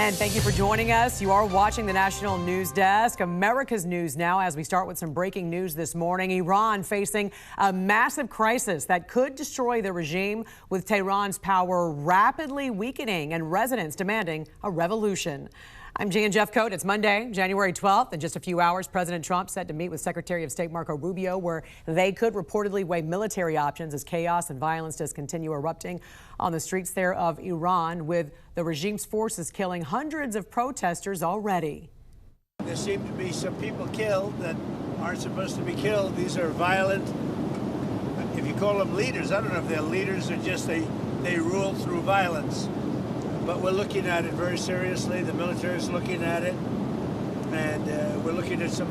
And thank you for joining us. You are watching the National News Desk, America's News Now, as we start with some breaking news this morning. Iran facing a massive crisis that could destroy the regime, with Tehran's power rapidly weakening and residents demanding a revolution. I'm Jan Jeffcoat. It's Monday, January 12th. In just a few hours, President Trump set to meet with Secretary of State Marco Rubio, where they could reportedly weigh military options as chaos and violence does continue erupting on the streets there of Iran, with the regime's forces killing hundreds of protesters already. There seem to be some people killed that aren't supposed to be killed. These are violent, if you call them leaders, I don't know if they're leaders or just they rule through violence. But we're looking at it very seriously. The military is looking at it, and we're looking at some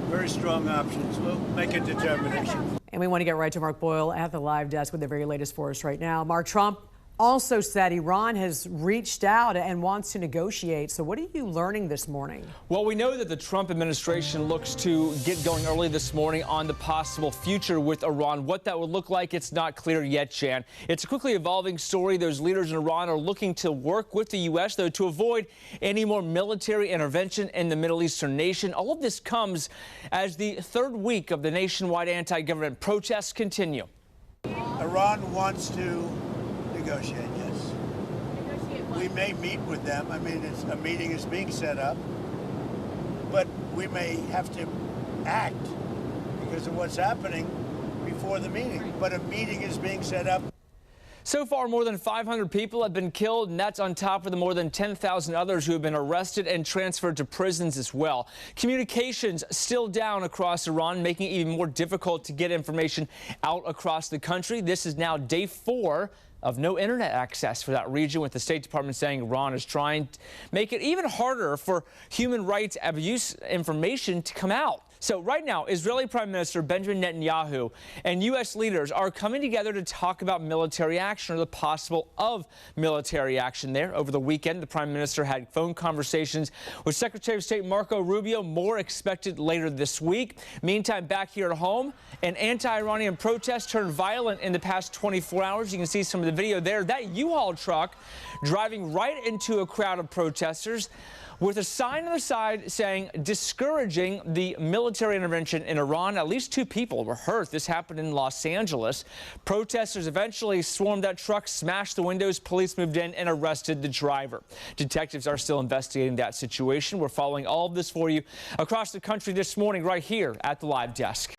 very strong options. We'll make a determination. And we want to get right to Mark Boyle at the live desk with the very latest for us right now. Mark, Trump also said Iran has reached out and wants to negotiate. So what are you learning this morning? Well, we know that the Trump administration looks to get going early this morning on the possible future with Iran. What that would look like, it's not clear yet, Jan. It's a quickly evolving story. Those leaders in Iran are looking to work with the U.S., though, to avoid any more military intervention in the Middle Eastern nation. All of this comes as the third week of the nationwide anti-government protests continue. Iran wants to negotiate, yes. We may meet with them. I mean, a meeting is being set up, but we may have to act because of what's happening before the meeting. But a meeting is being set up. So far, more than 500 people have been killed, and that's on top of the more than 10,000 others who have been arrested and transferred to prisons as well. Communications still down across Iran, making it even more difficult to get information out across the country. This is now day 4 of no internet access for that region, with the State Department saying Iran is trying to make it even harder for human rights abuse information to come out. So right now, Israeli Prime Minister Benjamin Netanyahu and U.S. leaders are coming together to talk about military action, or the possible of military action there. Over the weekend, the Prime Minister had phone conversations with Secretary of State Marco Rubio, more expected later this week. Meantime, back here at home, an anti-Iranian protest turned violent in the past 24 hours. You can see some of the video there. That U-Haul truck driving right into a crowd of protesters with a sign on the side saying discouraging the military intervention in Iran. At least 2 people were hurt. This happened in Los Angeles. Protesters eventually swarmed that truck, smashed the windows. Police moved in and arrested the driver. Detectives are still investigating that situation. We're following all of this for you across the country this morning right here at the live desk.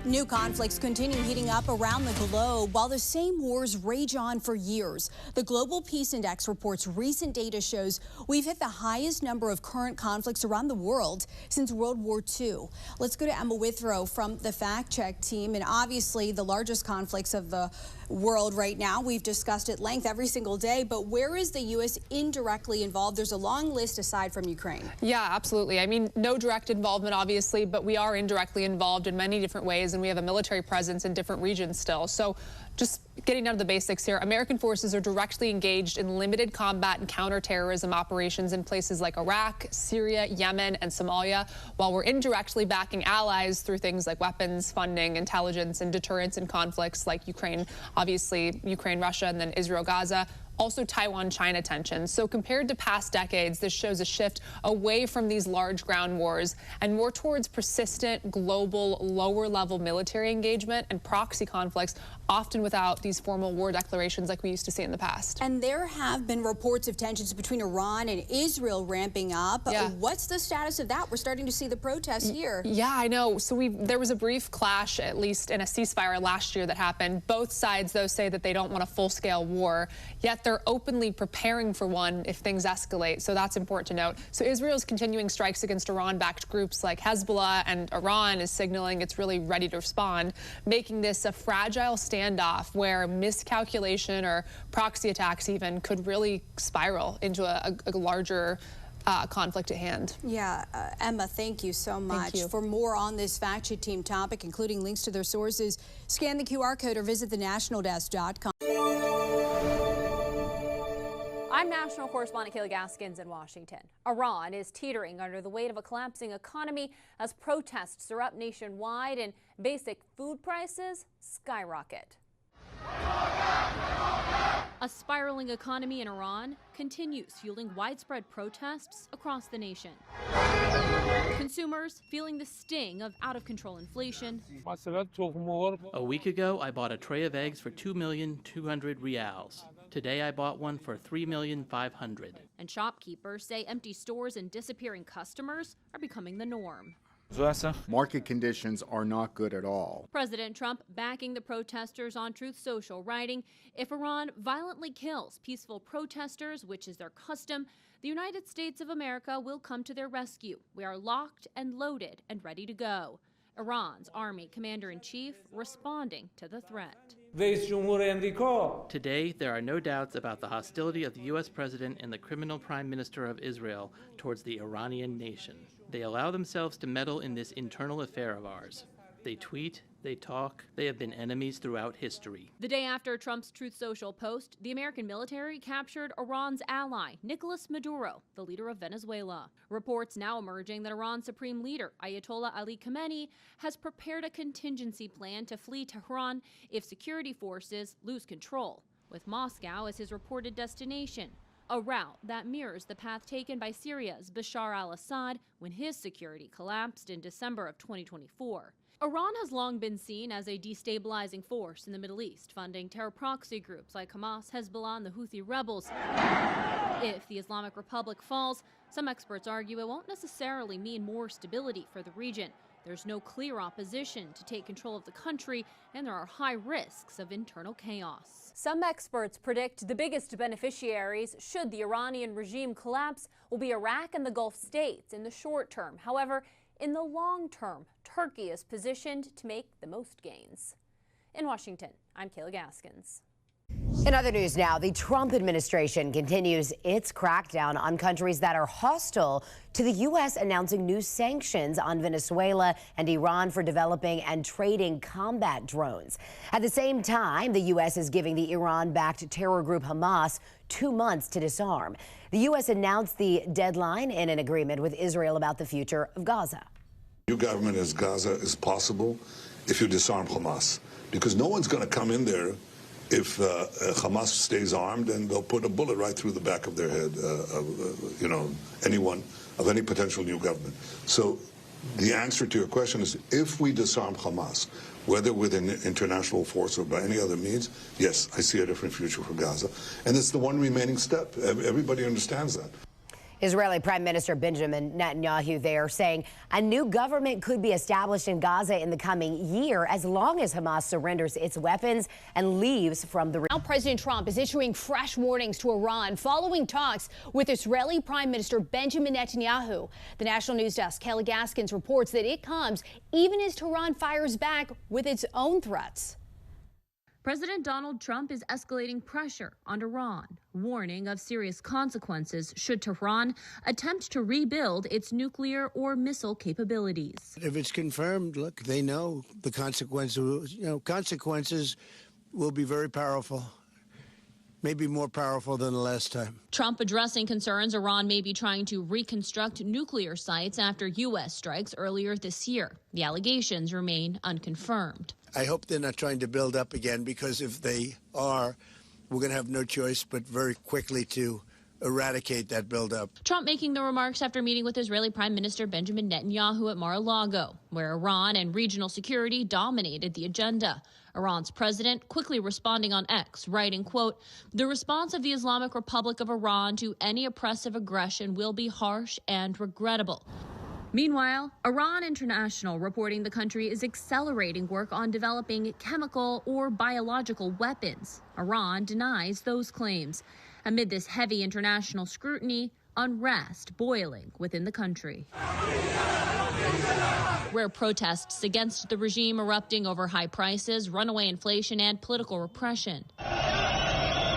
New conflicts continue heating up around the globe while the same wars rage on for years. The Global Peace Index reports recent data shows we've hit the highest number of current conflicts around the world since World War II. Let's go to Emma Withrow from the Fact Check team, and obviously the largest conflicts of the world right now. We've discussed at length every single day, but where is the U.S. indirectly involved? There's a long list aside from Ukraine. Yeah, absolutely. I mean, no direct involvement, obviously, but we are indirectly involved in many different ways, and we have a military presence in different regions still. So just getting down to the basics here, American forces are directly engaged in limited combat and counterterrorism operations in places like Iraq, Syria, Yemen, and Somalia, while we're indirectly backing allies through things like weapons, funding, intelligence, and deterrence in conflicts like Ukraine, obviously Ukraine, Russia, and then Israel, Gaza. Also Taiwan-China tensions. So compared to past decades, this shows a shift away from these large ground wars and more towards persistent, global, lower-level military engagement and proxy conflicts, often without these formal war declarations like we used to see in the past. And there have been reports of tensions between Iran and Israel ramping up. Yeah. What's the status of that? We're starting to see the protests here. Yeah, I know. So there was a brief clash, at least in a ceasefire last year that happened. Both sides, though, say that they don't want a full-scale war, yet they're openly preparing for one if things escalate. So that's important to note. So Israel's continuing strikes against Iran-backed groups like Hezbollah, and Iran is signaling it's really ready to respond, making this a fragile standoff where miscalculation or proxy attacks even could really spiral into a larger conflict at hand. Yeah, Emma, thank you so much. Thank you. For more on this Fact Check team topic, including links to their sources, scan the QR code or visit thenationaldesk.com. I'm national correspondent Kayla Gaskins in Washington. Iran is teetering under the weight of a collapsing economy as protests are up nationwide and basic food prices skyrocket. A spiraling economy in Iran continues fueling widespread protests across the nation. Consumers feeling the sting of out-of-control inflation. A week ago, I bought a tray of eggs for 2,200,000 rials. Today, I bought one for 3,500,000. And shopkeepers say empty stores and disappearing customers are becoming the norm. Market conditions are not good at all. President Trump backing the protesters on Truth Social, writing, "If Iran violently kills peaceful protesters, which is their custom, the United States of America will come to their rescue. We are locked and loaded and ready to go." Iran's army commander-in-chief responding to the threat. Today, there are no doubts about the hostility of the U.S. President and the criminal Prime Minister of Israel towards the Iranian nation. They allow themselves to meddle in this internal affair of ours. They tweet, they talk, they have been enemies throughout history. The day after Trump's Truth Social post, the American military captured Iran's ally, Nicolas Maduro, the leader of Venezuela. Reports now emerging that Iran's supreme leader, Ayatollah Ali Khamenei, has prepared a contingency plan to flee Tehran if security forces lose control, with Moscow as his reported destination. A route that mirrors the path taken by Syria's Bashar al-Assad when his security collapsed in December of 2024. Iran has long been seen as a destabilizing force in the Middle East, funding terror proxy groups like Hamas, Hezbollah, and the Houthi rebels. If the Islamic Republic falls, some experts argue it won't necessarily mean more stability for the region. There's no clear opposition to take control of the country, and there are high risks of internal chaos. Some experts predict the biggest beneficiaries, should the Iranian regime collapse, will be Iraq and the Gulf states in the short term. However, in the long term, Turkey is positioned to make the most gains. In Washington, I'm Kayla Gaskins. In other news now, the Trump administration continues its crackdown on countries that are hostile to the U.S., announcing new sanctions on Venezuela and Iran for developing and trading combat drones. At the same time, the U.S. is giving the Iran-backed terror group Hamas 2 months to disarm. The U.S. announced the deadline in an agreement with Israel about the future of Gaza. New government in Gaza is possible if you disarm Hamas, because no one's going to come in there if Hamas stays armed, and they'll put a bullet right through the back of their head, anyone of any potential new government. So the answer to your question is, if we disarm Hamas, whether with an international force or by any other means, yes, I see a different future for Gaza. And it's the one remaining step. Everybody understands that. Israeli Prime Minister Benjamin Netanyahu there saying a new government could be established in Gaza in the coming year as long as Hamas surrenders its weapons and leaves from the region. Now President Trump is issuing fresh warnings to Iran following talks with Israeli Prime Minister Benjamin Netanyahu. The National News Desk, Kelly Gaskins, reports that it comes even as Tehran fires back with its own threats. President Donald Trump is escalating pressure on Iran, warning of serious consequences should Tehran attempt to rebuild its nuclear or missile capabilities. If it's confirmed, look, they know the consequences. Consequences will be very powerful. Maybe more powerful than the last time. Trump addressing concerns Iran may be trying to reconstruct nuclear sites after U.S. strikes earlier this year. The allegations remain unconfirmed. I hope they're not trying to build up again, because if they are, we're going to have no choice but very quickly to eradicate that buildup. Trump making the remarks after meeting with Israeli Prime Minister Benjamin Netanyahu at Mar-a-Lago, where Iran and regional security dominated the agenda. Iran's president quickly responding on X, writing, quote, "The response of the Islamic Republic of Iran to any oppressive aggression will be harsh and regrettable." Meanwhile, Iran International reporting the country is accelerating work on developing chemical or biological weapons. Iran denies those claims. Amid this heavy international scrutiny, unrest boiling within the country, where protests against the regime erupting over high prices, runaway inflation, and political repression.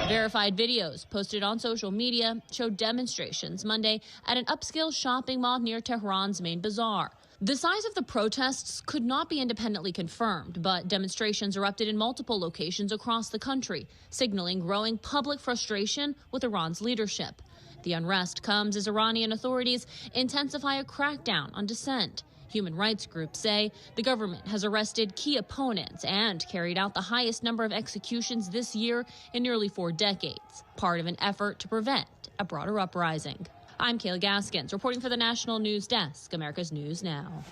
Verified videos posted on social media showed demonstrations Monday at an upscale shopping mall near Tehran's main bazaar. The size of the protests could not be independently confirmed, but demonstrations erupted in multiple locations across the country, signaling growing public frustration with Iran's leadership. The unrest comes as Iranian authorities intensify a crackdown on dissent. Human rights groups say the government has arrested key opponents and carried out the highest number of executions this year in nearly 4 decades, part of an effort to prevent a broader uprising. I'm Kayla Gaskins, reporting for the National News Desk, America's News Now.